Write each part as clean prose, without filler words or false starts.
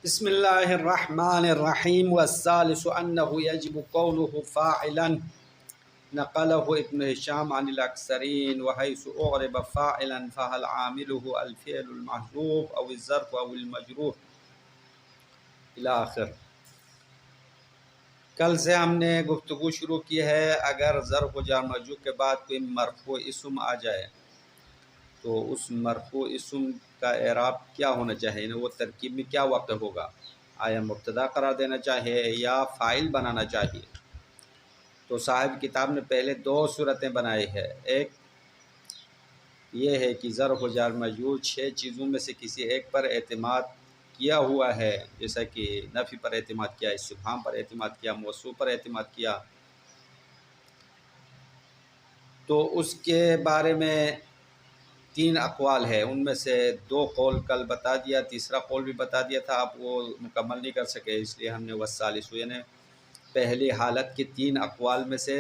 بسم اللہ الرحمن الرحیم والثالث انه يجب قوله فاعلا نقله ابن هشام عن الاکثرین وحيث اعرب فاعلا فهل عامله الفعل المحذوف او الظرف او المجرور الى آخر۔ کل سے ہم نے گفتگو شروع کی ہے، اگر ظرف و جار مجرور کے بعد کوئی مرفوع اسم آ جائے تو اس مرفوع اسم کا اعراب کیا ہونا چاہیے، وہ ترکیب میں کیا واقع ہوگا، آیا مبتدا قرار دینا چاہیے یا فاعل بنانا چاہیے۔ تو صاحب کتاب نے پہلے دو صورتیں بنائی ہے، ایک یہ ہے کہ ظرف و جار مجرور 6 چیزوں میں سے کسی ایک پر اعتماد کیا ہوا ہے، جیسا کہ نفی پر اعتماد کیا، استفہام پر اعتماد کیا، موصوف پر اعتماد کیا، تو اس کے بارے میں 3 اقوال ہے، ان میں سے 2 قول کل بتا دیا، تیسرا قول بھی بتا دیا تھا، اب وہ مکمل نہیں کر سکے، اس لیے ہم نے والثالث یعنی پہلی حالت کے 3 اقوال میں سے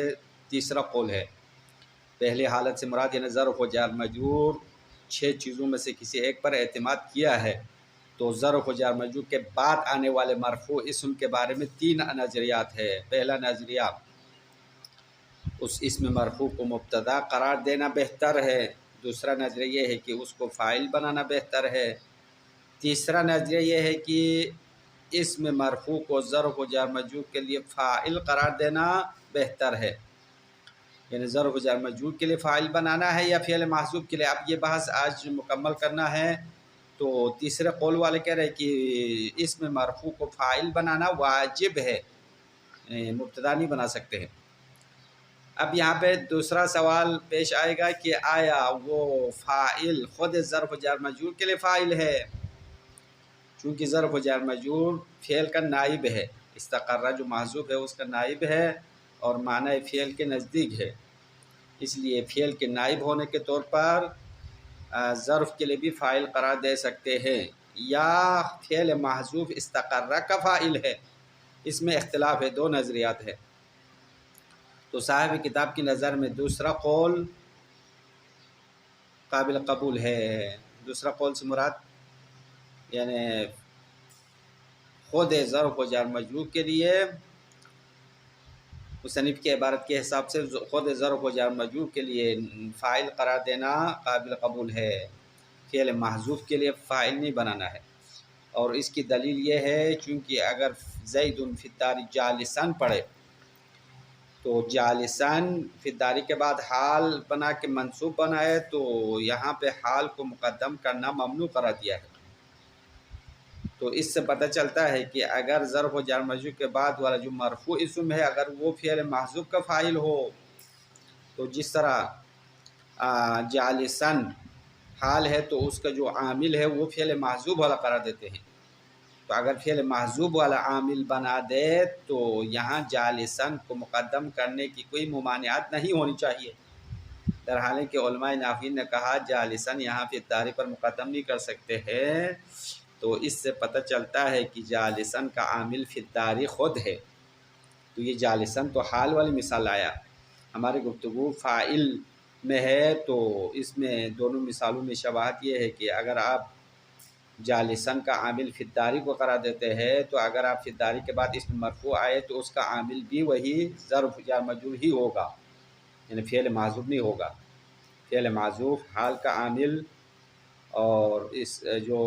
تیسرا قول ہے۔ پہلی حالت سے مراد یعنی ظرف و جار مجرور 6 چیزوں میں سے کسی ایک پر اعتماد کیا ہے، تو ظرف و جار مجرور کے بعد آنے والے مرفوع اسم کے بارے میں 3 نظریات ہے۔ پہلا نظریہ، اس اسم مرفوع کو مبتدا قرار دینا بہتر ہے، دوسرا نظریہ یہ ہے کہ اس کو فاعل بنانا بہتر ہے، تیسرا نظریہ یہ ہے کہ اسم مرفوع کو ظرف و جار مجرور کے لیے فاعل قرار دینا بہتر ہے، یعنی ظرف و جار مجرور کے لیے فاعل بنانا ہے یا فعل محذوف کے لیے۔ اب یہ بحث آج مکمل کرنا ہے، تو تیسرے قول والے کہہ رہے ہیں کہ اسم مرفوع کو فاعل بنانا واجب ہے، مبتدا نہیں بنا سکتے ہیں۔ اب یہاں پہ دوسرا سوال پیش آئے گا کہ آیا وہ فاعل خود ظرف و جار مجرور کے لیے فاعل ہے؟ چونکہ ظرف و جار مجرور فعل کا نائب ہے، استقرہ جو محذوف ہے اس کا نائب ہے اور معنی فعل کے نزدیک ہے، اس لیے فعل کے نائب ہونے کے طور پر ظرف کے لیے بھی فاعل قرار دے سکتے ہیں، یا فعل محذوف استقرہ کا فاعل ہے، اس میں اختلاف ہے، 2 نظریات ہے۔ تو صاحب کتاب کی نظر میں دوسرا قول قابل قبول ہے۔ دوسرا قول سے مراد یعنی خود ظرف و جار مجرور کے لیے مصنف کی عبارت کے حساب سے خود ظرف و جار مجرور کے لیے فاعل قرار دینا قابل قبول ہے، فعل محذوف کے لیے فاعل نہیں بنانا ہے، اور اس کی دلیل یہ ہے چونکہ اگر زید فی الدار جالساً پڑھے تو جالساً فی الدار کے بعد حال بنا کے منصوب بنائے تو یہاں پہ حال کو مقدم کرنا ممنوع قرار دیا ہے۔ تو اس سے پتہ چلتا ہے کہ اگر ظرف و جار مجرور کے بعد والا جو مرفوع اسم ہے اگر وہ فعل محذوف کا فاعل ہو، تو جس طرح جالساً حال ہے تو اس کا جو عامل ہے وہ فعل محذوف والا قرار دیتے ہیں، تو اگر فعل محذوف والا عامل بنا دے تو یہاں جالساً کو مقدم کرنے کی کوئی ممانعت نہیں ہونی چاہیے، در حال کہ علماء نحوین نے کہا جالساً یہاں پہ داری پر مقدم نہیں کر سکتے ہیں، تو اس سے پتہ چلتا ہے کہ جالساً کا عامل فی الدار خود ہے، تو یہ جالساً تو حال والی مثال آیا، ہماری گفتگو فاعل میں ہے، تو اس میں دونوں مثالوں میں شباہت یہ ہے کہ اگر آپ جالساً کا عامل فی الداری کو قرار دیتے ہیں تو اگر آپ فی الداری کے بعد اس میں مرفوع آئے تو اس کا عامل بھی وہی ظرف جار مجرور ہی ہوگا، یعنی فعل معذوف نہیں ہوگا، فعل معذوف حال کا عامل اور اس جو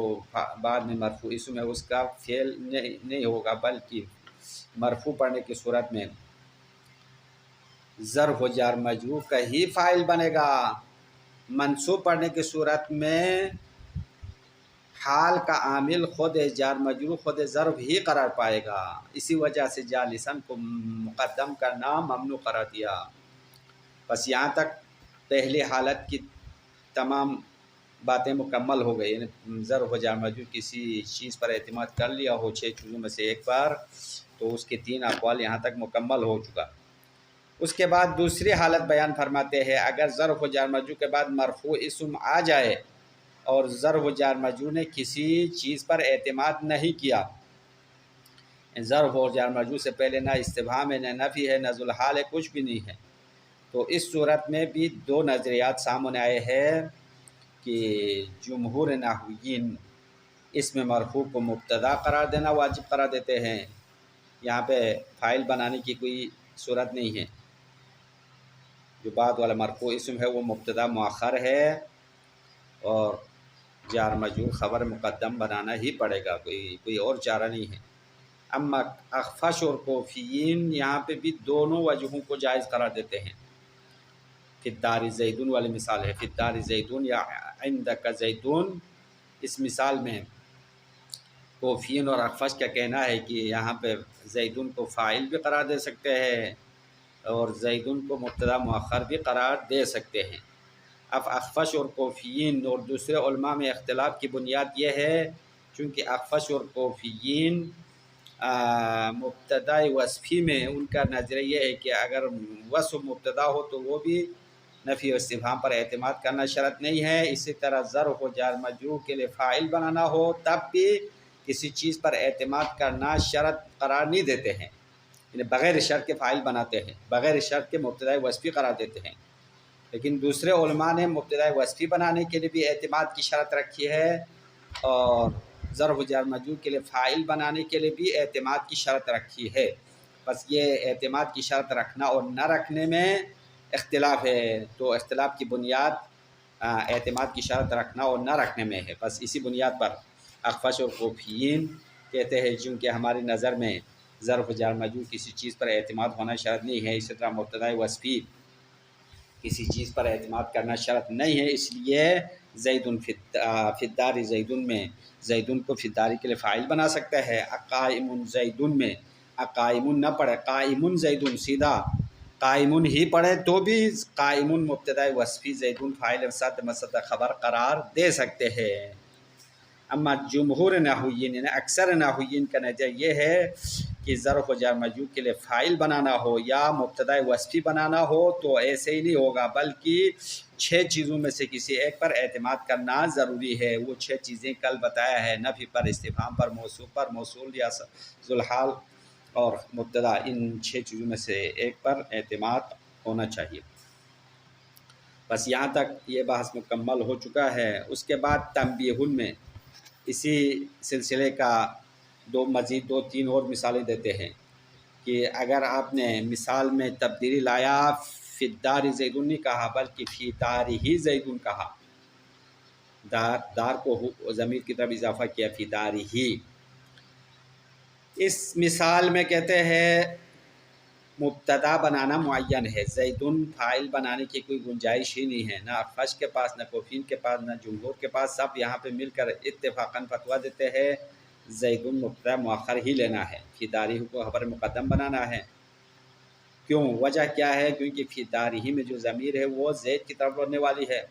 بعد میں مرفوع اسم ہے اس کا فعل نہیں ہوگا، بلکہ مرفوع پڑھنے کی صورت میں ظرف و جار مجرور کا ہی فاعل بنے گا، منصوب پڑھنے کی صورت میں حال کا عامل خود جار مجرور خود ظرف ہی قرار پائے گا، اسی وجہ سے جالساً کو مقدم کرنا ممنوع قرار دیا۔ بس یہاں تک پہلی حالت کی تمام باتیں مکمل ہو گئی، یعنی ظرف و جار مجرور کسی چیز پر اعتماد کر لیا ہو 6 چیزوں میں سے ایک پر، تو اس کے 3 اقوال یہاں تک مکمل ہو چکا۔ اس کے بعد دوسری حالت بیان فرماتے ہیں، اگر ظرف و جار مجرور کے بعد مرفوع اسم آ جائے اور ظرف و جار مجرور نے کسی چیز پر اعتماد نہیں کیا، ظرف و جار مجرور سے پہلے نہ استفہام ہے، نہ نفی ہے، نہ ذو الحال ہے، کچھ بھی نہیں ہے، تو اس صورت میں بھی 2 نظریات سامنے آئے ہیں کہ جمہور نحویین اسم مرفوع کو مبتدا قرار دینا واجب قرار دیتے ہیں۔ یہاں پہ فاعل بنانے کی کوئی صورت نہیں ہے۔ جو بعد والا مرفوع اسم ہے وہ مبتدا مؤخر ہے اور جار مجرور خبر مقدم بنانا ہی پڑے گا، کوئی اور چارہ نہیں ہے۔ اما اخفش اور کوفیین یہاں پہ بھی دونوں وجہوں کو جائز قرار دیتے ہیں۔ فی الدار زیدون والی مثال ہے، فی الدار زیدون یا عندک زیدون، اس مثال میں کوفیین اور اخفش کا کہنا ہے کہ یہاں پہ زیدون کو فاعل بھی قرار دے سکتے ہیں اور زیدون کو مبتدا مؤخر بھی قرار دے سکتے ہیں۔ اب اخفش اور کوفیین اور دوسرے علماء میں اختلاف کی بنیاد یہ ہے چونکہ اخفش اور کوفیین مبتدا وصفی میں ان کا نظریہ یہ ہے کہ اگر وصف مبتدا ہو تو وہ بھی نفی و استفہام پر اعتماد کرنا شرط نہیں ہے۔ اسی طرح ظرف و جار مجرور کے لیے فاعل بنانا ہو تب بھی کسی چیز پر اعتماد کرنا شرط قرار نہیں دیتے ہیں، یعنی بغیر شرط کے فاعل بناتے ہیں، بغیر شرط کے مبتدا وصفی قرار دیتے ہیں۔ لیکن دوسرے علماء نے مبتدا وصفی بنانے کے لیے بھی اعتماد کی شرط رکھی ہے اور ظرف و جار مجرور کے لیے فاعل بنانے کے لیے بھی اعتماد کی شرط رکھی ہے۔ بس یہ اعتماد کی شرط رکھنا اور نہ رکھنے میں اختلاف ہے، تو اختلاف کی بنیاد اعتماد کی شرط رکھنا اور نہ رکھنے میں ہے۔ بس اسی بنیاد پر اخفش اور کوفیین کہتے ہیں چونکہ ہماری نظر میں ظرف و جار مجرور کسی چیز پر اعتماد ہونا شرط نہیں ہے، اسی طرح مبتدا وصفی کسی چیز پر اعتماد کرنا شرط نہیں ہے، اس لیے زیدن فی الدار زیدن میں زیدن کو فی الدار کے لیے فاعل بنا سکتا ہے۔ اقائم زیدن میں اقائم نہ پڑھے، قائم زیدن، سیدھا قائم ہی پڑھے تو بھی قائم مبتدا وصفی زیدن فاعل صد مصدر خبر قرار دے سکتے ہیں۔ اما جمہور نحویین یعنی اکثر نحویین کا نظریہ یہ ہے کہ ظرف و جار مجرور کے لیے فاعل بنانا ہو یا مبتدا وصفی بنانا ہو تو ایسے ہی نہیں ہوگا، بلکہ 6 چیزوں میں سے کسی ایک پر اعتماد کرنا ضروری ہے۔ وہ 6 چیزیں کل بتایا ہے، نفی پر، استفہام پر، موصوف پر، موصول یا ذوالحال اور مبتدا، ان 6 چیزوں میں سے ایک پر اعتماد ہونا چاہیے۔ بس یہاں تک یہ بحث مکمل ہو چکا ہے۔ اس کے بعد تنبیہ میں اسی سلسلے کا مزید 2-3 اور مثالیں دیتے ہیں کہ اگر آپ نے مثال میں تبدیلی لایا، فی الدار زیدن نہیں کہا بلکہ فی دار ہی زیدن کہا، دار کو ضمیر کی طرف اضافہ کیا، فی دار ہی، اس مثال میں کہتے ہیں مبتدا بنانا معین ہے، زیدن فاعل بنانے کی کوئی گنجائش ہی نہیں ہے، نہ اخفش کے پاس، نہ کوفین کے پاس، نہ جمہور کے پاس، سب یہاں پہ مل کر اتفاقاً فتویٰ دیتے ہیں زیدن مبتدا مؤخر ہی لینا ہے، فی دارہ کو خبر مقدم بنانا ہے۔ کیوں؟ وجہ کیا ہے؟ کیونکہ فی دارہ میں جو ضمیر ہے وہ زید کی طرف لوٹنے والی ہے۔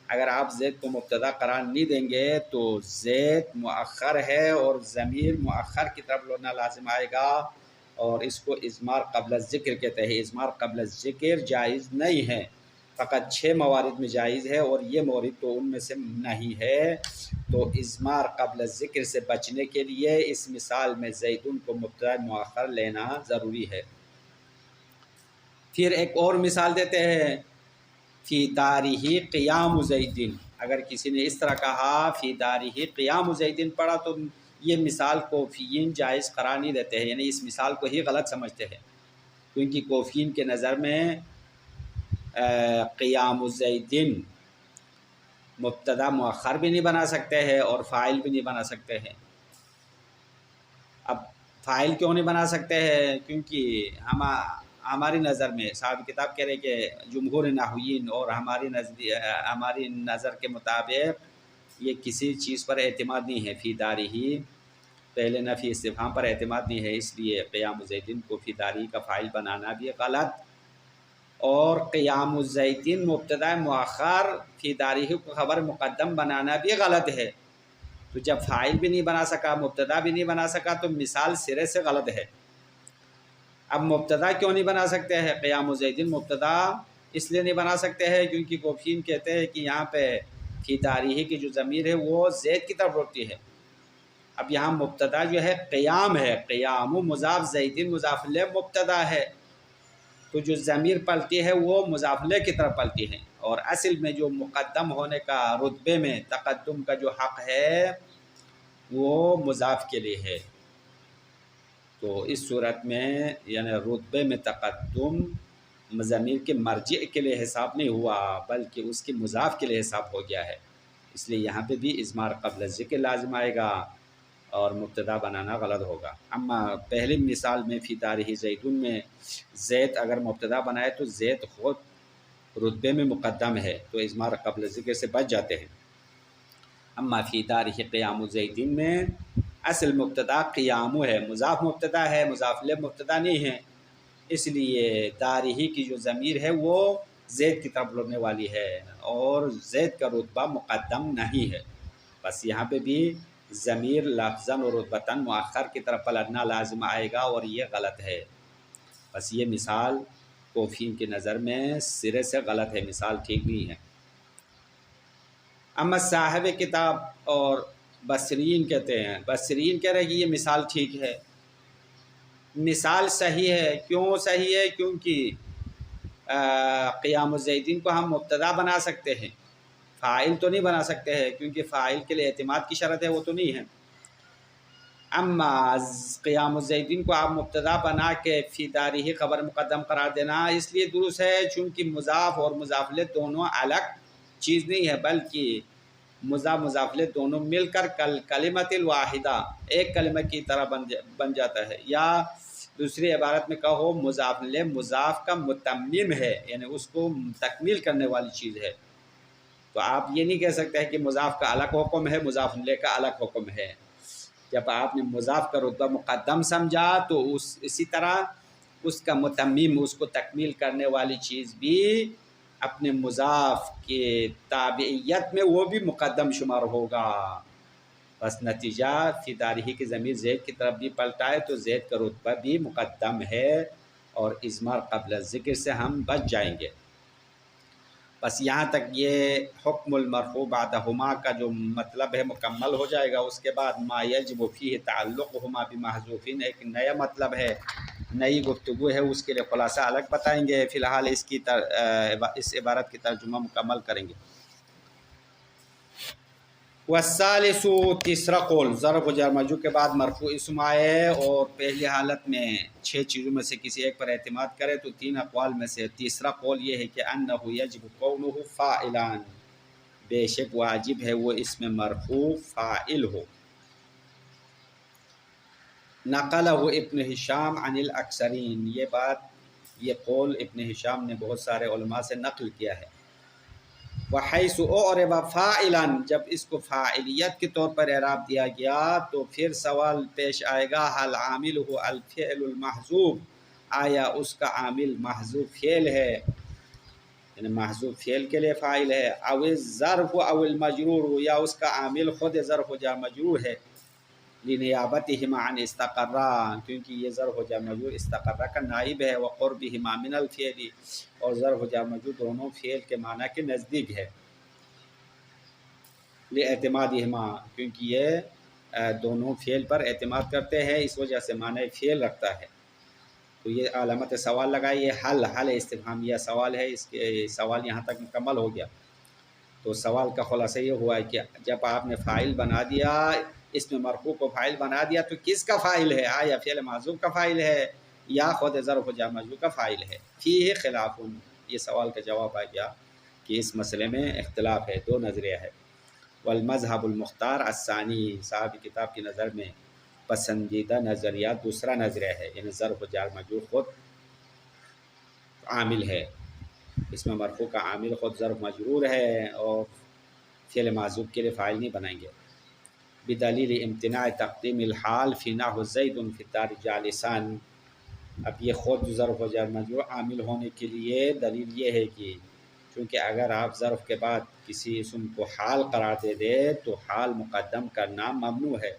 اگر آپ زید کو مبتدا قرار نہیں دیں گے تو زید مؤخر ہے اور ضمیر مؤخر کی طرف لوٹنا لازم آئے گا، اور اس کو اضمار قبل الذکر کہتے ہیں۔ اضمار قبل الذکر جائز نہیں ہے، فقط 6 موارد میں جائز ہے اور یہ مورد تو ان میں سے نہیں ہے۔ تو اضمار قبل الذکر سے بچنے کے لیے اس مثال میں زیدن کو مبتدا مؤخر لینا ضروری ہے۔ پھر ایک اور مثال دیتے ہیں، فی دارہ قیام زیدن، اگر کسی نے اس طرح کہا فی دارہ قیام زیدن پڑھا تو یہ مثال کوفیین جائز قرار نہیں دیتے ہیں، یعنی اس مثال کو ہی غلط سمجھتے ہیں، کیونکہ کوفیین کے نظر میں قیام زیدن مبتدا مؤخر بھی نہیں بنا سکتے ہیں اور فاعل بھی نہیں بنا سکتے ہیں۔ اب فاعل کیوں نہیں بنا سکتے ہیں؟ کیونکہ ہماری نظر میں صاحب کتاب کہہ رہے کہ جمہور نحویین اور ہماری نظر کے مطابق یہ کسی چیز پر اعتماد نہیں ہے، فی دارہ پہلے نفی استفہام پر اعتماد نہیں ہے، اس لیے قیام زیدن کو فی دارہ کا فاعل بنانا بھی غلط، اور قیام زیدن مبتدا مؤخر فی دارہ کو خبر مقدم بنانا بھی غلط ہے۔ تو جب فاعل بھی نہیں بنا سکا، مبتدا بھی نہیں بنا سکا، تو مثال سرے سے غلط ہے۔ اب مبتدا کیوں نہیں بنا سکتے ہیں؟ قیام زیدن مبتدا اس لیے نہیں بنا سکتے ہیں کیونکہ کوفین کہتے ہیں کہ یہاں پہ فی دارہ کی جو ضمیر ہے وہ زید کی طرف لوٹتی ہے۔ اب یہاں مبتدا جو ہے قیام ہے، قیام مضاف، زیدن مضاف الیہ مبتدا ہے، تو جو ضمیر پلتی ہے وہ مضاف الیہ کی طرف پلتی ہے، اور اصل میں جو مقدم ہونے کا رتبے میں تقدم کا جو حق ہے وہ مضاف کے لیے ہے، تو اس صورت میں یعنی رتبے میں تقدم ضمیر کے مرجع کے لیے حساب نہیں ہوا بلکہ اس کے مضاف کے لیے حساب ہو گیا ہے، اس لیے یہاں پہ بھی اضمار قبل ذکر لازم آئے گا اور مبتدا بنانا غلط ہوگا۔ اما پہلی مثال میں فی دارہ زیدون میں زید اگر مبتدا بنائے تو زید خود رتبے میں مقدم ہے تو اضمار قبل ذکر سے بچ جاتے ہیں۔ اما فی دارہ قیام زیدین میں اصل مبتدا قیام ہے، مضاف مبتدا ہے، مضاف الیہ مبتدا نہیں ہے، اس لیے دارہ کی جو ضمیر ہے وہ زید کی طرف لوٹنے والی ہے اور زید کا رتبہ مقدم نہیں ہے، بس یہاں پہ بھی ضمیر لفظاً و رتبتاً مؤخر کی طرف پلٹنا لازم آئے گا اور یہ غلط ہے، بس یہ مثال کوفین کی نظر میں سرے سے غلط ہے، مثال ٹھیک نہیں ہے۔ اما صاحب کتاب اور بصرین کہتے ہیں، بصرین کہہ رہے ہیں کہ یہ مثال ٹھیک ہے، مثال صحیح ہے، کیوں صحیح ہے؟ کیونکہ قیام الزیدین کو ہم مبتدا بنا سکتے ہیں، فاعل تو نہیں بنا سکتے ہیں کیونکہ فاعل کے لیے اعتماد کی شرط ہے، وہ تو نہیں ہے۔ اما قیام الزیدین کو آپ مبتدا بنا کے فی دارہ خبر مقدم قرار دینا اس لیے درست ہے چونکہ مضاف اور مضاف الیہ دونوں الگ چیز نہیں ہے بلکہ مضاف الیہ دونوں مل کر کلمۃ الواحدہ ایک کلمہ کی طرح بن جاتا ہے، یا دوسری عبارت میں کہو مضاف الیہ مضاف کا متمم ہے، یعنی اس کو تکمیل کرنے والی چیز ہے، تو آپ یہ نہیں کہہ سکتے کہ مضاف کا الگ حکم ہے مضاف الیہ کا الگ حکم ہے۔ جب آپ نے مضاف کا رتبہ مقدم سمجھا تو اسی طرح اس کا متمم، اس کو تکمیل کرنے والی چیز بھی اپنے مضاف کے تابعیت میں وہ بھی مقدم شمار ہوگا، بس نتیجہ فی دارہ کی ضمیر زید کی طرف بھی پلٹا ہے تو زید کا رتبہ بھی مقدم ہے اور اضمار قبل ذکر سے ہم بچ جائیں گے۔ بس یہاں تک یہ حکم المرفوع بعدہما کا جو مطلب ہے مکمل ہو جائے گا، اس کے بعد ما یجب فیہ تعلقہما بمحذوفین ایک نیا مطلب ہے، نئی گفتگو ہے، اس کے لیے خلاصہ الگ بتائیں گے، فی الحال اس عبارت کی ترجمہ مکمل کریں گے۔ والثالث تیسرا قول، ظرف و جر مجرور کے بعد مرفوع اسم آئے اور پہلی حالت میں 6 چیزوں میں سے کسی ایک پر اعتماد کرے تو 3 اقوال میں سے تیسرا قول یہ ہے کہ انہ یجب کونہ فاعلا، بے شک واجب ہے وہ اس میں مرفوع فاعل ہو۔ نقلہ ابن ہشام عن الاکثرین، یہ قول ابن ہشام نے بہت سارے علماء سے نقل کیا ہے۔ وحیث اعرب فاعلا، جب اس کو فاعلیت کے طور پر اعراب دیا گیا تو پھر سوال پیش آئے گا هل عاملہ الفعل المحذوف، آیا اس کا عامل محذوف فعل ہے، یعنی محذوف فعل کے لیے فاعل ہے، او الظرف او المجرور، یا اس کا عامل خود ظرف و جار مجرور ہے، لنیابتہما عن استقرا، کیونکہ یہ ظرف و جار مجرور استقرا کا نائب ہے، وقربہما من الفعل، اور ظرف و جار مجرور دونوں فعل کے معنی کے نزدیک ہے، لاعتمادہما، کیونکہ یہ دونوں فعل پر اعتماد کرتے ہیں اس وجہ سے معنی فعل رکھتا ہے، تو یہ علامت سوال لگائیے، حل استفہامیہ سوال ہے، اس کے سوال یہاں تک مکمل ہو گیا۔ تو سوال کا خلاصہ یہ ہوا ہے کہ جب آپ نے فاعل بنا دیا، اس میں مرفوع کو فاعل بنا دیا تو کس کا فاعل ہے، آیا فعل محذوف کا فاعل ہے یا خود ظرف و جار مجرور کا فاعل ہے، فیہ خلاف، یہ سوال کا جواب آ گیا کہ اس مسئلے میں اختلاف ہے، دو نظریہ ہے۔ والمذہب المختار الثانی، صاحب کتاب کی نظر میں پسندیدہ نظریہ دوسرا نظریہ ہے، یعنی ظرف و جار مجرور خود عامل ہے، اس میں مرفوع کا عامل خود ظرف مجرور ہے اور فعل معذوف کے لیے فاعل نہیں بنائیں گے۔ بدلیل امتناع تقدیم الحال فی نحو زید فی الدار جالسا، اب یہ خود ظرف و جار مجرور عامل ہونے کے لیے دلیل یہ ہے کہ چونکہ اگر آپ ظرف کے بعد کسی اسم کو حال قرار دے دے تو حال مقدم کرنا ممنوع ہے،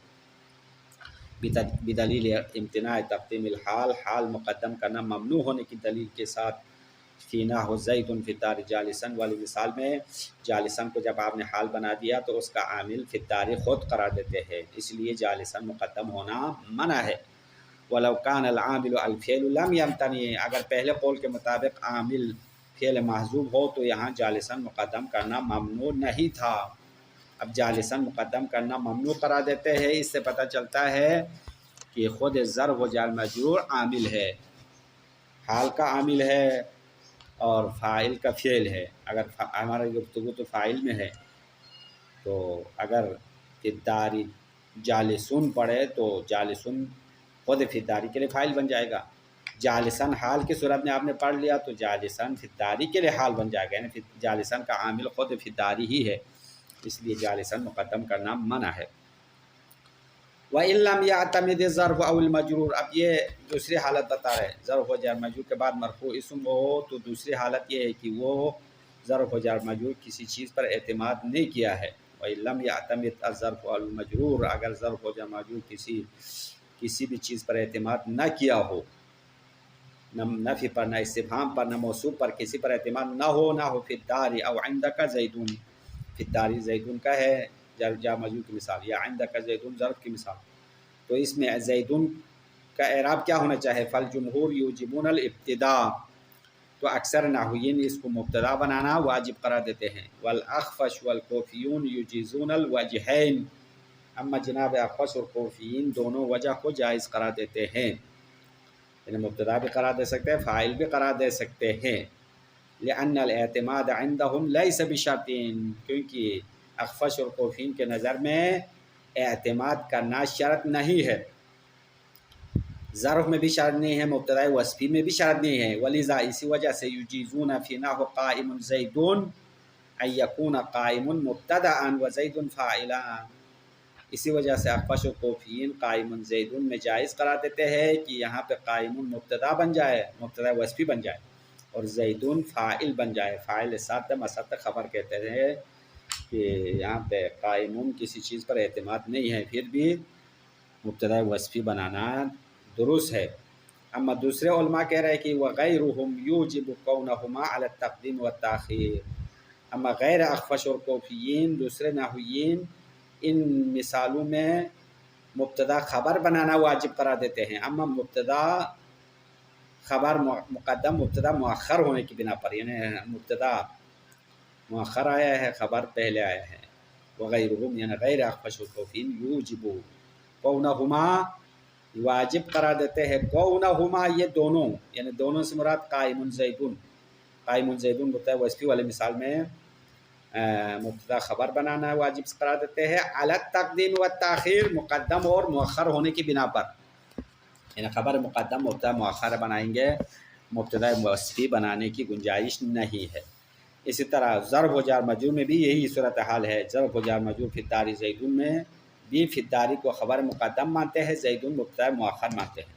بدلیل امتناع تقدیم الحال، حال مقدم کرنا ممنوع ہونے کی دلیل کے ساتھ فی نحو زید فی الدار جالسا والی مثال میں جالسا کو جب آپ نے حال بنا دیا تو اس کا عامل فی الدار خود قرار دیتے ہیں، اس لیے جالسا مقدم ہونا منع ہے۔ ولو کان العامل الفعل لم یمتنع، اگر پہلے قول کے مطابق عامل فعل محذوف ہو تو یہاں جالسا مقدم کرنا ممنوع نہیں تھا، اب جالسن مقدم کرنا ممنوع قرار دیتے ہیں، اس سے پتہ چلتا ہے کہ خود ظرف و جار مجرور عامل ہے، حال کا عامل ہے اور فاعل کا فعل ہے۔ اگر ہمارا گفتگو تو فاعل میں ہے، تو اگر فداری جالسن پڑھے تو جالسن خود فداری کے لیے فاعل بن جائے گا، جالسن حال کی صورت میں آپ نے پڑھ لیا تو جالسن فداری کے لیے حال بن جائے گا، یعنی جالسن کا عامل خود فداری ہی ہے، اس لیے جالسن مقدم کرنا منع ہے۔ وَإِن لَّمْ يَعْتَمِدِ الظَّرْفُ أَوْ الْمَجْرُورُ، اب یہ دوسری حالت بتا رہے ہیں، ظرف و جار مجرور کے بعد مرفوع اسم ہو تو دوسری حالت یہ ہے کہ وہ ظرف و جار مجرور کسی چیز پر اعتماد نہیں کیا ہے۔ وَإِن لَّمْ يَعْتَمِدْ الظَّرْفُ أَوْ الْمَجْرُورُ، اگر ظرف و جار مجرور کسی بھی چیز پر اعتماد نہ کیا ہو، نہ نفی پر، نہ استفہام پر، نہ موصوف پر، کسی پر اعتماد نہ ہو فی الدار او عندک زیدون، فی الدار زیدون کا ہے جار مجرور کی مثال، یا عندک زیدون ظرف کی مثال، تو اس میں زیدون کا اعراب کیا ہونا چاہے؟ فالجمہور یوجبون الابتداء، تو اکثر نحویین اس کو مبتدا بنانا واجب قرار دیتے ہیں، والاخفش والکوفیون یجیزون الوجہین، اما جناب اخفش اور کوفیین دونوں وجہ کو جائز قرار دیتے ہیں، یعنی مبتدا بھی قرار دے سکتے ہیں، فاعل بھی قرار دے سکتے ہیں، لأن الاعتماد عندهم لیس بشرط، کیونکہ اخفش اور کوفین کے نظر میں اعتماد کرنا شرط نہیں ہے، ظرف میں بھی شرط نہیں ہے، مبتدا وصفی میں بھی شرط نہیں ہے، ولذا اسی وجہ سے یجیزون فی نحو قائم زیدون ان یکون قائم مبتدأ وزید فاعلا، اسی وجہ سے اخفش و کوفیین قائم زیدون میں جائز قرار دیتے ہیں کہ یہاں پہ قائم مبتدا بن جائے، مبتدا وصفی بن جائے، اور زیدون فاعل بن جائے، فاعل ساتھ مسد خبر کہتے ہیں کہ یہاں پہ قائم کسی چیز پر اعتماد نہیں ہے، پھر بھی مبتدا وصفی بنانا درست ہے۔ اما دوسرے علماء کہہ رہے ہیں کہ وغیرہم یوجب کونہما علی التقدیم والتاخیر، اما غیر اخفش اور کوفیین دوسرے نحویین ان مثالوں میں مبتدا خبر بنانا واجب قرار دیتے ہیں، اما مبتدا خبر مقدم مبتدا مؤخر ہونے کی بنا پر، یعنی مبتدا مؤخر آیا ہے خبر پہلے آیا ہے، وغیرہم یعنی غیر اخفش و کوفیین یوجب کونہما واجب قرار دیتے ہیں، کونہما یہ دونوں، یعنی دونوں سے مراد قائم زیدون، قائم زیدون مبتدا وصفی والے مثال میں مبتدا خبر بنانا واجب قرار دیتے ہیں، علی التقدیم والتاخیر مقدم اور مؤخر ہونے کی بنا پر، یعنی خبر مقدم مبتدا مؤخر بنائیں گے، مبتدا وصفی بنانے کی گنجائش نہیں ہے۔ اسی طرح ظرف و جار مجرور میں بھی یہی صورتحال ہے، ظرف و جار مجرور فی الدار زیدون میں بھی فی الداری کو خبر مقدم مانتے ہیں، زیدون مبتدا مؤخر مانتے ہیں،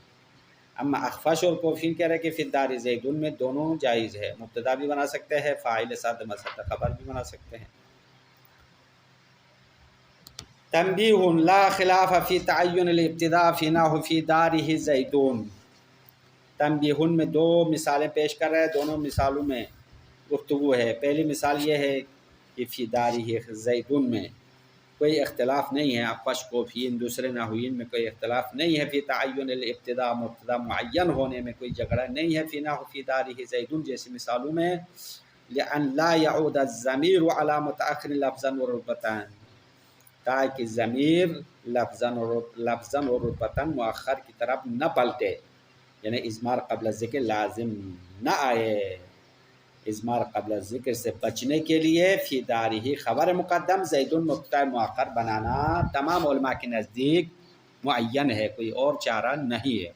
اما اخفش اور کوفین کہہ رہے کہ فی الدار زیدون میں دونوں جائز ہے، مبتدا بھی بنا سکتے ہیں، فاعل ساتھ مسد خبر بھی بنا سکتے ہیں۔ تنبیہ لا خلاف فی تعین الابتداء فی نحو فی دارہ زیدون، تنبیہ میں دو مثالیں پیش کر رہے ہیں، دونوں مثالوں میں گفتگو ہے۔ پہلی مثال یہ ہے کہ فی دارہ زیدون میں کوئی اختلاف نہیں ہے، اخفش کوفیین دوسرے نحویین میں کوئی اختلاف نہیں ہے، فی تعین الابتداء مبتدا معین ہونے میں کوئی جھگڑا نہیں ہے، فی نحو فی دارہ زیدون جیسی مثالوں میں، لأن لا يعود الضمیر علی متأخر لفظا و رتبۃ، تاکہ ضمیر لفظاً و رتبۃ مؤخر کی طرف نہ پلٹے، یعنی اضمار قبل ذکر لازم نہ آئے، اضمار قبل ذکر سے بچنے کے لیے فی دارہ خبر مقدم زیدون مبتدا مؤخر بنانا تمام علماء کے نزدیک معین ہے، کوئی اور چارہ نہیں ہے۔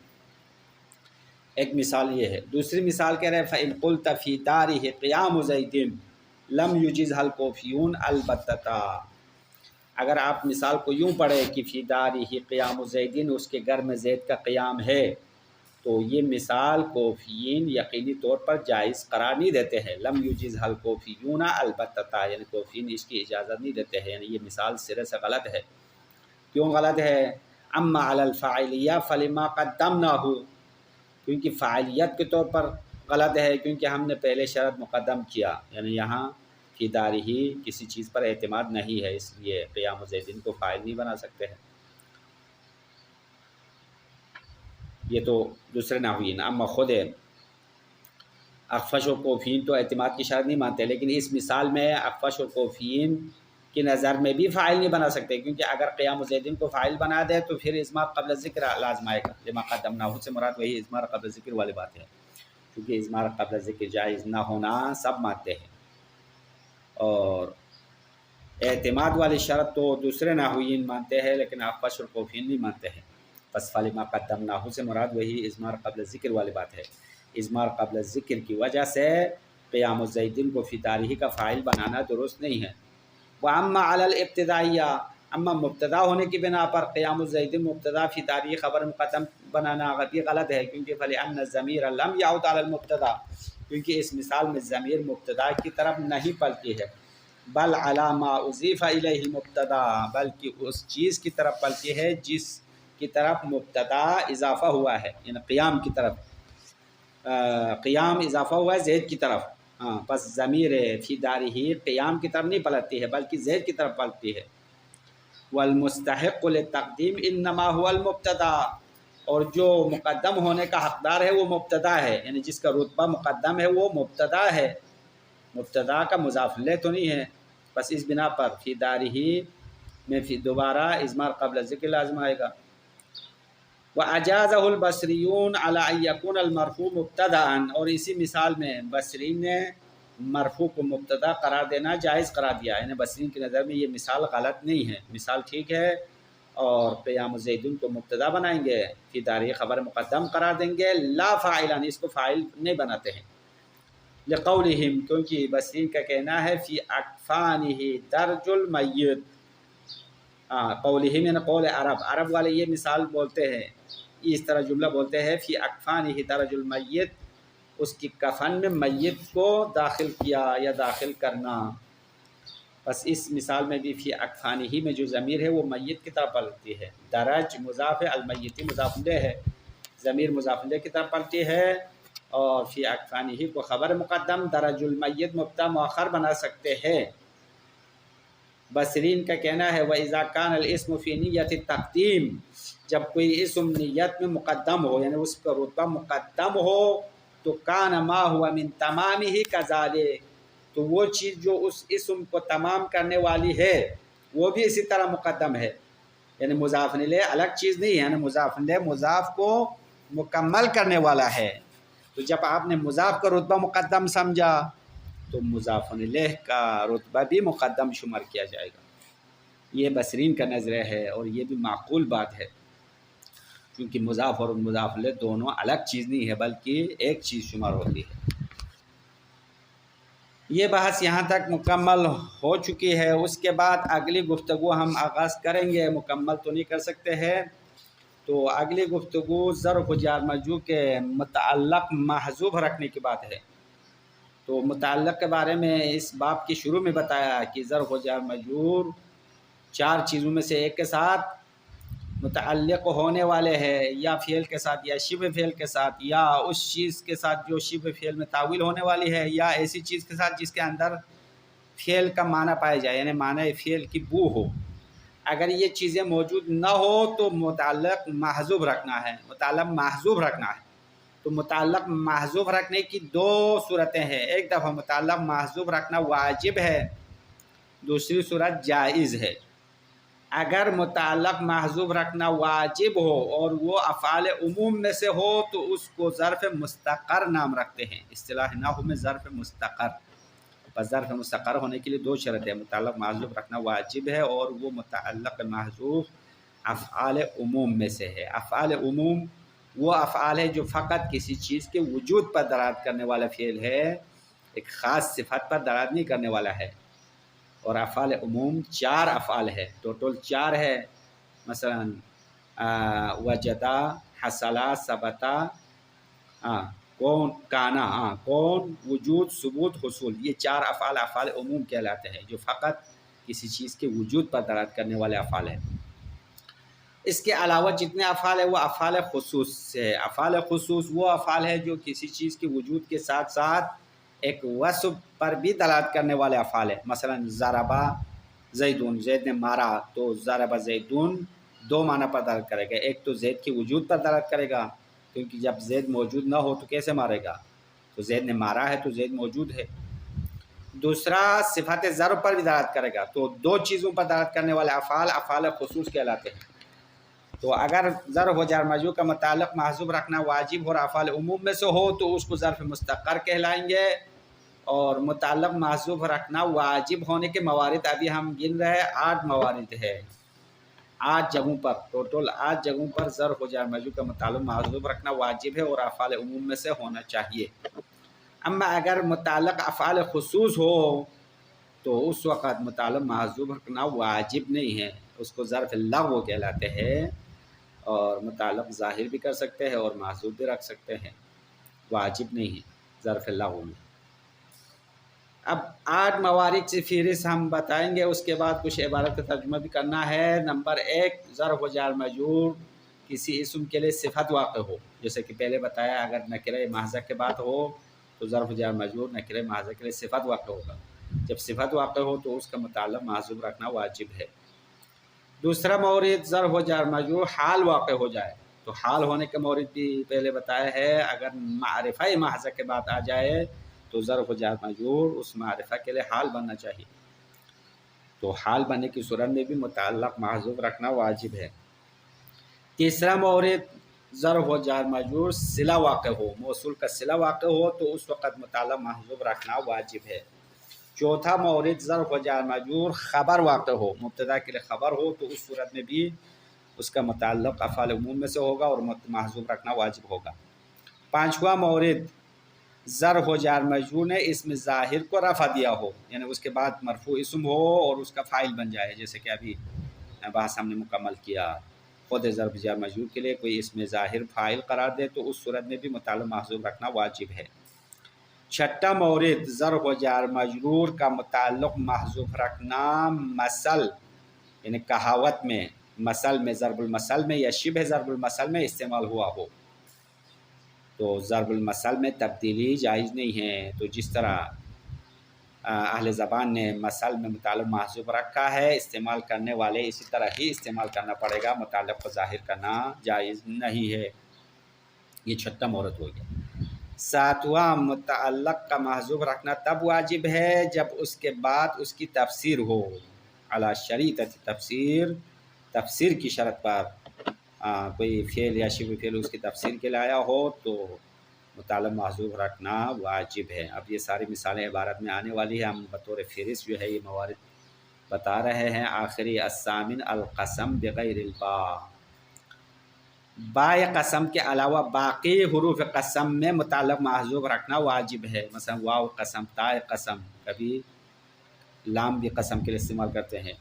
ایک مثال یہ ہے، دوسری مثال کہہ رہے ہیں فَإِن قُلْتَ فِي دَارِهِ قِيَامُ زَيْدٍ لَمْ يُجِزْهَا الْكُوفِيُّونَ الْبَتَّةً، اگر آپ مثال کو یوں پڑھیں کہ فی دَارِهِ قِيَامُ زَيْدٍ اس کے گھر میں زید کا قیام ہے، تو یہ مثال کوفیین یقینی طور پر جائز قرار نہیں دیتے ہیں، لم یجزها الکوفیون البتہ، یعنی کوفیین اس کی اجازت نہیں دیتے ہیں، یعنی یہ مثال سرے سے غلط ہے۔ کیوں غلط ہے؟ اما علی الفاعلیہ فلما قدمناہ، کیونکہ فاعلیت کے طور پر غلط ہے، کیونکہ ہم نے پہلے شرط مقدم کیا، یعنی یہاں فی دارہ کسی چیز پر اعتماد نہیں ہے، اس لیے قیام زیدین کو فاعل نہیں بنا سکتے ہیں، یہ تو دوسرے نحوین۔ اما خود اخفش و کوفیین تو اعتماد کی شرط نہیں مانتے، لیکن اس مثال میں اخفش و کوفیین کی نظر میں بھی فاعل نہیں بنا سکتے، کیونکہ اگر قیام زیدن کو فاعل بنا دے تو پھر اضمار قبل ذکر لازم آئے گا۔ لما قدمناہ سے مراد وہی اضمار قبل ذکر والی بات ہے، کیونکہ اضمار قبل ذکر جائز نہ ہونا سب مانتے ہیں۔ اور اعتماد والی شرط تو دوسرے نحویین مانتے ہیں، لیکن اخفش اور کوفین نہیں مانتے ہیں۔ پس فلما قدمناہ سے مراد وہی اضمار قبل ذکر والی بات ہے۔ اضمار قبل ذکر کی وجہ سے قیام الزیدین کو فی تاریخ کا فاعل بنانا درست نہیں ہے۔ وَأَمَّا عَلَى الْإِبْتِدَائِيَّةِ، اما مبتدا ہونے کی بنا پر قیام الزیدین مبتدا فی تاریخ خبر مقدم بنانا یہ غلط ہے، کیونکہ فَلِأَنَّ الضَّمِيرَ لَمْ يَعُدْ عَلَى الْمُبْتَدَا، کیونکہ اس مثال میں ضمیر مبتدا کی طرف نہیں پلتی ہے، بل علی ما اضیف الیہ مبتدا، بلکہ اس چیز کی طرف پلتی ہے جس کی طرف مبتدا اضافہ ہوا ہے، یعنی قیام کی طرف، قیام اضافہ ہوا ہے زید کی طرف۔ ہاں، پس ضمیر فی دارہ قیام کی طرف نہیں پلٹتی ہے بلکہ زید کی طرف پلٹتی ہے۔ والمستحق للتقدیم انما هو المبتدا، اور جو مقدم ہونے کا حقدار ہے وہ مبتدا ہے، یعنی جس کا رتبہ مقدم ہے وہ مبتدا ہے، مبتدا کا مضاف الیہ تو نہیں ہے۔ بس اس بنا پر فی دارہ میں فی دوبارہ اضمار قبل ذکر لازم آئے گا۔ وَأَجَازَهُ الْبَصْرِيُّونَ عَلَىٰ أَن يَكُونَ الْمَرْفُوعُ مُبْتَدَأً، اور اسی مثال میں بصرین نے مرفوع کو مبتدا قرار دینا جائز قرار دیا، یعنی بصرین کی نظر میں یہ مثال غلط نہیں ہے، مثال ٹھیک ہے۔ اور قیام الزیدین کو مبتدا بنائیں گے، فی تاریخ خبر مقدم قرار دیں گے، لا فاعلان، اس کو فاعل نہیں بناتے ہیں۔ لقولہم، کیونکہ بصرین کا کہنا ہے فی اکفانہ درج المیت، قولہم یعنی قول عرب والے یہ مثال بولتے ہیں، اس طرح جملہ بولتے ہیں فی اکفانہ درج المیت، اس کی کفن میں میت کو داخل کیا یا داخل کرنا۔ بس اس مثال میں بھی فی اکفانہ میں جو ضمیر ہے وہ میت کی طرف پلٹتی ہے، درج مضاف ہے، المیت مضاف الیہ ہے، ضمیر مضاف الیہ کی طرف پلٹتی ہے، اور فی اکفانہ کو خبر مقدم، درج المیت مبتدا مؤخر بنا سکتے ہیں۔ بصرین کا کہنا ہے وَإِذَا كَانَ الْاسْمُ فِي نِيَّةِ التَّقْدِيمِ، جب کوئی اسم نیت میں مقدم ہو، یعنی اس کا رتبہ مقدم ہو، تو كَانَ مَا هُوَ مِن تَمَامِهِ كَذَلِكَ، تو وہ چیز جو اس اسم کو تمام کرنے والی ہے وہ بھی اسی طرح مقدم ہے، یعنی مضاف الیہ الگ چیز نہیں ہے، یعنی مضاف الیہ مضاف کو مکمل کرنے والا ہے۔ تو جب آپ نے مضاف کا رتبہ مقدم سمجھا تو مضاف الیہ کا رتبہ بھی مقدم شمار کیا جائے گا۔ یہ بصرین کا نظریہ ہے اور یہ بھی معقول بات ہے، کیونکہ مضاف اور مضاف الیہ دونوں الگ چیز نہیں ہے بلکہ ایک چیز شمار ہوتی ہے۔ یہ بحث یہاں تک مکمل ہو چکی ہے، اس کے بعد اگلی گفتگو ہم آغاز کریں گے، مکمل تو نہیں کر سکتے ہیں۔ تو اگلی گفتگو ظرف و جار مجرور کے متعلق محذوف رکھنے کی بات ہے۔ تو متعلق کے بارے میں اس باب کی شروع میں بتایا کہ ظرف و جار مجرور چار چیزوں میں سے ایک کے ساتھ متعلق ہونے والے ہیں، یا فعل کے ساتھ یا شبہ فعل کے ساتھ، یا اس چیز کے ساتھ جو شبہ فعل میں تعویل ہونے والی ہے، یا ایسی چیز کے ساتھ جس کے اندر فعل کا معنی پایا جائے، یعنی معنی فعل کی بو ہو۔ اگر یہ چیزیں موجود نہ ہو تو متعلق محذوف رکھنا ہے، متعلق محذوف رکھنا ہے۔ تو متعلق محذوف رکھنے کی دو صورتیں ہیں، ایک دفعہ متعلق محذوف رکھنا واجب ہے، دوسری صورت جائز ہے۔ اگر متعلق محذوف رکھنا واجب ہو اور وہ افعال عموم میں سے ہو تو اس کو ظرف مستقر نام رکھتے ہیں، اصطلاح نحو میں ظرف مستقر۔ بس ظرف مستقر ہونے کے لیے دو شرط ہے، متعلق محذوف رکھنا واجب ہے اور وہ متعلق محذوف افعال عموم میں سے ہے۔ افعال عموم وہ افعال ہے جو فقط کسی چیز کے وجود پر دلالت کرنے والا فعل ہے، ایک خاص صفت پر دلالت نہیں کرنے والا ہے۔ اور افعال عموم چار افعال ہے، ٹوٹل چار ہے، مثلا وجدا، حصلا، ثبتا، کون، کانا، کون، وجود، ثبوت، حصول، یہ چار افعال افعال عموم کہلاتے ہیں جو فقط کسی چیز کے وجود پر دلالت کرنے والے افعال ہیں۔ اس کے علاوہ جتنے افعال ہیں وہ افعال خصوص ہے۔ افعال خصوص وہ افعال ہے جو کسی چیز کے وجود کے ساتھ ساتھ ایک وصف پر بھی دلالت کرنے والے افعال ہیں، مثلا ضربا زیدون، زید نے مارا، تو ضربا زیدون دو معنی پر دلالت کرے گا، ایک تو زید کے وجود پر دلالت کرے گا، کیونکہ جب زید موجود نہ ہو تو کیسے مارے گا، تو زید نے مارا ہے تو زید موجود ہے۔ دوسرا صفت ضرب پر بھی دلالت کرے گا، تو دو چیزوں پر دلالت کرنے والے افعال خصوص کہلاتے ہیں۔ تو اگر ظرف و جار مجرور کا متعلق محذوف رکھنا واجب اور افعال عموم میں سے ہو تو اس کو ظرف مستقر کہلائیں گے، اور متعلق محذوف رکھنا واجب ہونے کے موارد ابھی ہم گن رہے ہیں، 8 موارد ہے، 8 جگہوں پر، ٹوٹل 8 جگہوں پر ظرف و جار مجرور کا متعلق محذوف رکھنا واجب ہے اور افعال عموم میں سے ہونا چاہیے۔ اما اگر متعلق افعال خصوص ہو تو اس وقت متعلق محذوف رکھنا واجب نہیں ہے، اس کو ظرف لغو کہلاتے ہیں، اور متعلق ظاہر بھی کر سکتے ہیں اور محذوف بھی رکھ سکتے ہیں، واجب نہیں ہے ظرف لغو میں۔ اب 8 موارد سے فہرست ہم بتائیں گے، اس کے بعد کچھ عبارت کا ترجمہ بھی کرنا ہے۔ نمبر 1، ظرف و جار مجرور کسی اسم کے لیے صفت واقع ہو، جیسے کہ پہلے بتایا اگر نکرہ محضہ کے بعد ہو تو ظرف و جار مجرور نکرہ محضہ کے لیے صفت واقع ہوگا، جب صفت واقع ہو تو اس کا متعلق محذوف رکھنا واجب ہے۔ دوسرا مورد، ظرف و جار مجرور حال واقع ہو جائے، تو حال ہونے کا مورد بھی پہلے بتایا ہے، اگر معرفہ محضہ کے بعد آ جائے تو ظرف و جار مجرور اس معرفہ کے لیے حال بننا چاہیے، تو حال بننے کی صورت میں بھی متعلق محذوف رکھنا واجب ہے۔ تیسرا مورد، ظرف و جار مجرور صلہ واقع ہو، موصول کا صلہ واقع ہو تو اس وقت متعلق محذوف رکھنا واجب ہے۔ چوتھا مورد، ظرف و جار مجرور خبر واقع ہو، مبتدا کے لیے خبر ہو تو اس صورت میں بھی اس کا متعلق افعال عموم میں سے ہوگا اور محذوف رکھنا واجب ہوگا۔ پانچواں مورد، ظرف و جار مجرور نے اسم ظاہر کو رفع دیا ہو، یعنی اس کے بعد مرفوع اسم ہو اور اس کا فاعل بن جائے، جیسے کہ ابھی بحث ہم نے مکمل کیا، خود ظرف جار مجرور کے لیے کوئی اسم ظاہر فاعل قرار دے تو اس صورت میں بھی متعلق محذوف رکھنا واجب ہے۔ چھٹا مورد، ظرف و جار مجرور کا متعلق محذوف رکھنا مثل، یعنی کہاوت میں، مثل میں، ضرب المثل میں یا شبہ ضرب المثل میں استعمال ہوا ہو، تو ضرب المثل میں تبدیلی جائز نہیں ہے، تو جس طرح اہل زبان نے مثل میں متعلق محذوف رکھا ہے، استعمال کرنے والے اسی طرح ہی استعمال کرنا پڑے گا، متعلق کو ظاہر کرنا جائز نہیں ہے۔ یہ چھٹا مورد ہو گیا۔ ساتواں، متعلق کا محذوف رکھنا تب واجب ہے جب اس کے بعد اس کی تفسیر ہو، علی شریطۃ تفسیر کی شرط پر کوئی فعل یا شبہ فعل اس کی تفسیر کے لایا ہو تو متعلق محذوف رکھنا واجب ہے۔ اب یہ ساری مثالیں عبارت میں آنے والی ہیں، ہم بطور فہرست جو ہے یہ موارد بتا رہے ہیں۔ آخری، الثامن القسم بغیر الباء، بائے قسم کے علاوہ باقی حروف قسم میں متعلق محذوف رکھنا واجب ہے، مثلا واو قسم، تائے قسم، کبھی لام بھی قسم کے لیے استعمال کرتے ہیں،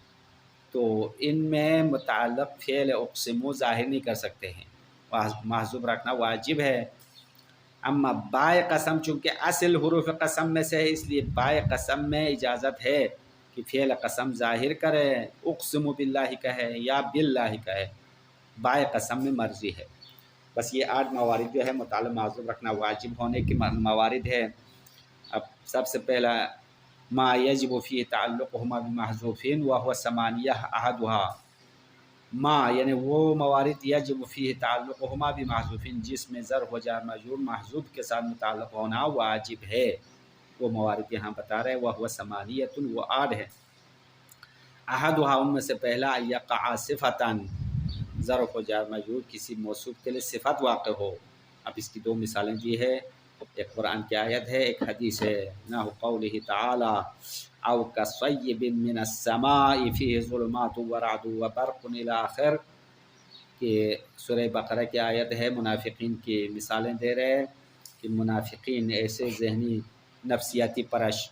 تو ان میں متعلق فعل اقسمو ظاہر نہیں کر سکتے ہیں، محذوف رکھنا واجب ہے۔ اما بائے قسم چونکہ اصل حروف قسم میں سے ہے، اس لیے بائے قسم میں اجازت ہے کہ فعل قسم ظاہر کرے، اقسم باللہ کہے یا باللہ کہے، بائے قسم میں مرضی ہے۔ بس یہ 8 موارد جو ہے متعلق محذوف رکھنا واجب ہونے کے موارد ہے۔ اب سب سے پہلا، ما یجب فی تعلقہما بمحذوفین وہو ثمانیہ احدها، ما یعنی وہ موارد یجب فی تعلقہما بمحذوفین جس میں ظرف و جار مجرور محذوف کے ساتھ متعلق ہونا واجب ہے، وہ موارد یہاں بتا رہے ہیں، وہو ثمانیۃ، وہ 8 ہے۔ احدها ان میں سے پہلا، یقع صفۃ، ظرف و جار مجرور کسی موصوف کے لیے صفت واقع ہو۔ اب اس کی 2 مثالیں دی ہے، ایک قرآن کی آیت ہے، ایک حدیث ہے، نحو قولہ تعالی او کصیب من السماء فیہ ظلمات ورعد وبرق الی آخر، کہ سورہ بقرہ کی آیت ہے، منافقین کی مثالیں دے رہے ہیں کہ منافقین ایسے ذہنی نفسیاتی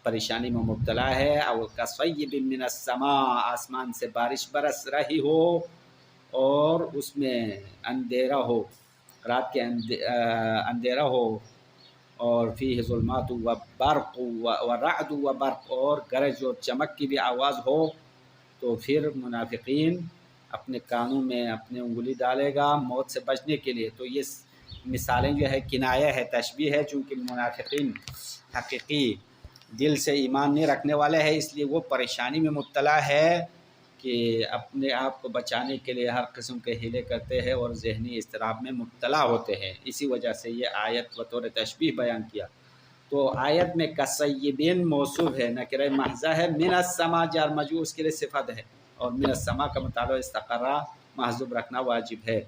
پریشانی میں مبتلا ہے، او کصیب من السماء، آسمان سے بارش برس رہی ہو اور اس میں اندھیرا ہو، رات کے اندھیرا ہو، اور فیہ ظلمات و برق و رعد و برق، اور گرج اور چمک کی بھی آواز ہو، تو پھر منافقین اپنے کانوں میں اپنے انگلی ڈالے گا موت سے بچنے کے لیے۔ تو یہ مثالیں جو ہے کنایہ ہے، تشبیہ ہے، چونکہ منافقین حقیقی دل سے ایمان نہیں رکھنے والے ہیں، اس لیے وہ پریشانی میں مبتلا ہے کہ اپنے آپ کو بچانے کے لیے ہر قسم کے ہیلے کرتے ہیں اور ذہنی اضطراب میں مبتلا ہوتے ہیں، اسی وجہ سے یہ آیت بطور تشبیہ بیان کیا۔ تو آیت میں کسیبین موصوف ہے، نکرہ محضہ ہے، من السما جار مجرور اس کے لیے صفت ہے، اور من السما کا مطالبہ استقرا محذوب رکھنا واجب ہے،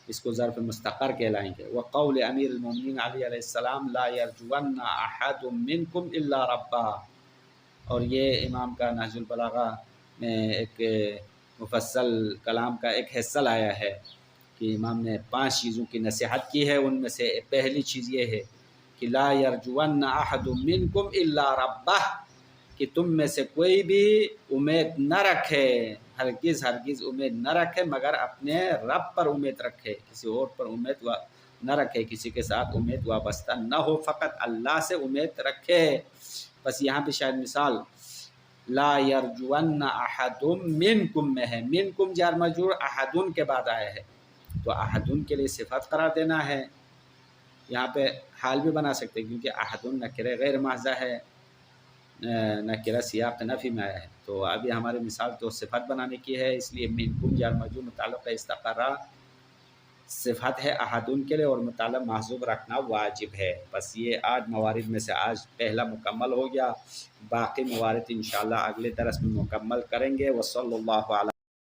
اس کو ظرف مستقر کہلائیں گے۔ وقول امیر المومنین علی علیہ السلام لا یرجون احد منکم الا ربہ، اور یہ امام کا نہج البلاغہ میں ایک مفصل کلام کا ایک حصہ لایا ہے کہ امام نے 5 چیزوں کی نصیحت کی ہے، ان میں سے پہلی چیز یہ ہے کہ لا یرجون احد منکم الا ربہ، کہ تم میں سے کوئی بھی امید نہ رکھے، ہرگز امید نہ رکھے مگر اپنے رب پر امید رکھے، کسی اور پر امید نہ رکھے، کسی کے ساتھ امید وابستہ نہ ہو، فقط اللہ سے امید رکھے۔ بس یہاں پہ شاید مثال لا یرجون احد منکم میں ہے، منکم جار مجرور احدن کے بعد آیا ہے، تو احدن کے لیے صفت قرار دینا ہے، یہاں پہ حال بھی بنا سکتے ہیں کیونکہ احدن نکرہ غیر محضہ ہے، نکرہ سیاق نفی میں آیا ہے، تو ابھی ہماری مثال تو صفت بنانے کی ہے، اس لیے منکم جار مجرور متعلق استقرا صفت ہے احدن کے لیے، اور مطالب محذوب رکھنا واجب ہے۔ بس یہ 8 موارد میں سے آج پہلا مکمل ہو گیا، باقی موارد انشاءاللہ اگلے درس میں مکمل کریں گے۔ وصلی اللہ علیہ